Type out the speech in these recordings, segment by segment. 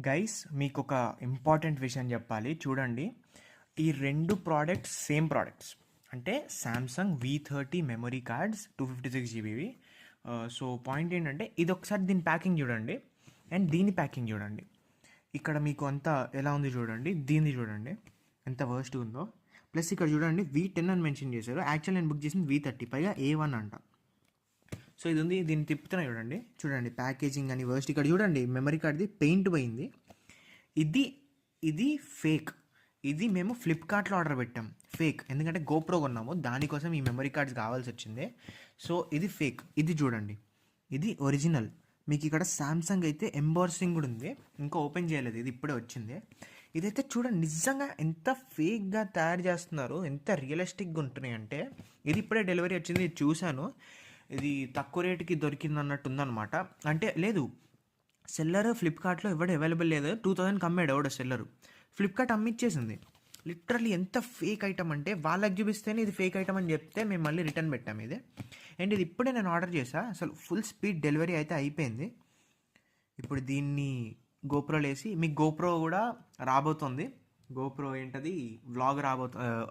Guys మీకు ఒక important విషయం చెప్పాలి చూడండి. ఈ రెండు ప్రోడక్ట్స్ సేమ్ ప్రోడక్ట్స్. అంటే Samsung V30 memory cards 256 GB. So point ఏంటంటే ఇది ఒకసారి దీని ప్యాకింగ్ చూడండి అండ్ దీని ప్యాకింగ్ చూడండి. ఇక్కడ మీకు అంతా ఎలా ఉంది చూడండి, దీన్ని చూడండి ఎంత వర్స్ట్ ఉందో. ప్లస్ ఇక్కడ చూడండి V10 అని మెన్షన్ చేశారు, యాక్చువల్ నేను బుక్ చేసింది V30, పైగా A1 అంట. సో ఇది ఉంది, దీన్ని తిప్పుతున్నా చూడండి. చూడండి ప్యాకేజింగ్ అని వర్స్ట్. ఇక్కడ చూడండి మెమరీ కార్డ్ది పెయింట్ పోయింది. ఇది ఇది ఫేక్. ఇది మేము ఫ్లిప్కార్ట్లో ఆర్డర్ పెట్టాం, ఫేక్. ఎందుకంటే గోప్రో కొన్నాము, దానికోసం ఈ మెమరీ కార్డ్స్ కావాల్సి వచ్చింది. సో ఇది ఫేక్. ఇది చూడండి, ఇది ఒరిజినల్. మీకు ఇక్కడ సామ్సంగ్ అయితే ఎంబార్సింగ్ కూడా ఉంది, ఇంకా ఓపెన్ చేయలేదు, ఇది ఇప్పుడే వచ్చింది. ఇదైతే చూడండి నిజంగా ఎంత ఫేక్గా తయారు చేస్తున్నారు, ఎంత రియలిస్టిక్గా ఉంటున్నాయి అంటే. ఇది ఇప్పుడే డెలివరీ వచ్చింది, ఇది చూశాను. ఇది తక్కువ రేటుకి దొరికింది అన్నట్టు ఉందన్నమాట. అంటే లేదు, సెల్లర్ ఫ్లిప్కార్ట్లో ఎవడు అవైలబుల్ లేదు, 2000కి అమ్మాడు ఎవడో సెల్లరు, ఫ్లిప్కార్ట్ అమ్మిచ్చేసింది. లిటరల్లీ ఎంత ఫేక్ ఐటమ్ అంటే వాళ్ళకి చూపిస్తేనే ఇది ఫేక్ ఐటమ్ అని చెప్తే మేము మళ్ళీ రిటర్న్ పెట్టాము ఇది. అండ్ ఇది ఇప్పుడే నేను ఆర్డర్ చేసా, అసలు ఫుల్ స్పీడ్ డెలివరీ అయితే అయిపోయింది. ఇప్పుడు దీన్ని గోప్రోలో వేసి, మీకు గోప్రో కూడా రాబోతుంది. గోప్రో ఏంటది వ్లాగ్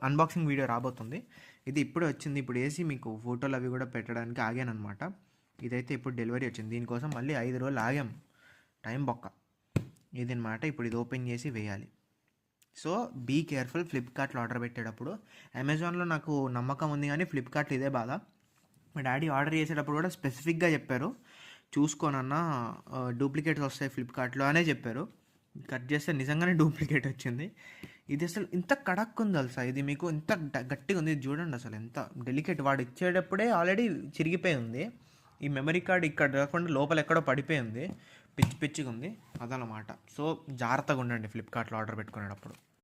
అన్బాక్సింగ్ వీడియో రాబోతుంది. ఇది ఇప్పుడే వచ్చింది, ఇప్పుడు వేసి మీకు ఫోటోలు అవి కూడా పెట్టడానికి ఆగాను అనమాట. ఇదైతే ఇప్పుడు డెలివరీ వచ్చింది, దీనికోసం మళ్ళీ 5 రోజులు ఆగాం, టైం బొక్క ఇది అనమాట. ఇప్పుడు ఇది ఓపెన్ చేసి వేయాలి. సో బీ కేర్ఫుల్ ఫ్లిప్కార్ట్లో ఆర్డర్ పెట్టేటప్పుడు. అమెజాన్లో నాకు నమ్మకం ఉంది కానీ ఫ్లిప్కార్ట్లో ఇదే బాధ. మా డాడీ ఆర్డర్ చేసేటప్పుడు కూడా స్పెసిఫిక్గా చెప్పారు, చూసుకోనన్నా డూప్లికేట్స్ వస్తాయి ఫ్లిప్కార్ట్లో అనే చెప్పారు. కట్ చేస్తే నిజంగానే డూప్లికేట్ వచ్చింది. ఇది అసలు ఇంత కడక్ ఉంది తెలుసా, ఇది మీకు ఇంత గట్టిగా ఉంది, ఇది చూడండి అసలు ఎంత డెలికేట్. వాడు ఇచ్చేటప్పుడే ఆల్రెడీ చిరిగిపోయి ఉంది. ఈ మెమరీ కార్డ్ ఇక్కడ కాకుండా లోపల ఎక్కడో పడిపోయి ఉంది, పిచ్చి పిచ్చిగా ఉంది అదనమాట. సో జాగ్రత్తగా ఉండండి ఫ్లిప్కార్ట్లో ఆర్డర్ పెట్టుకునేటప్పుడు.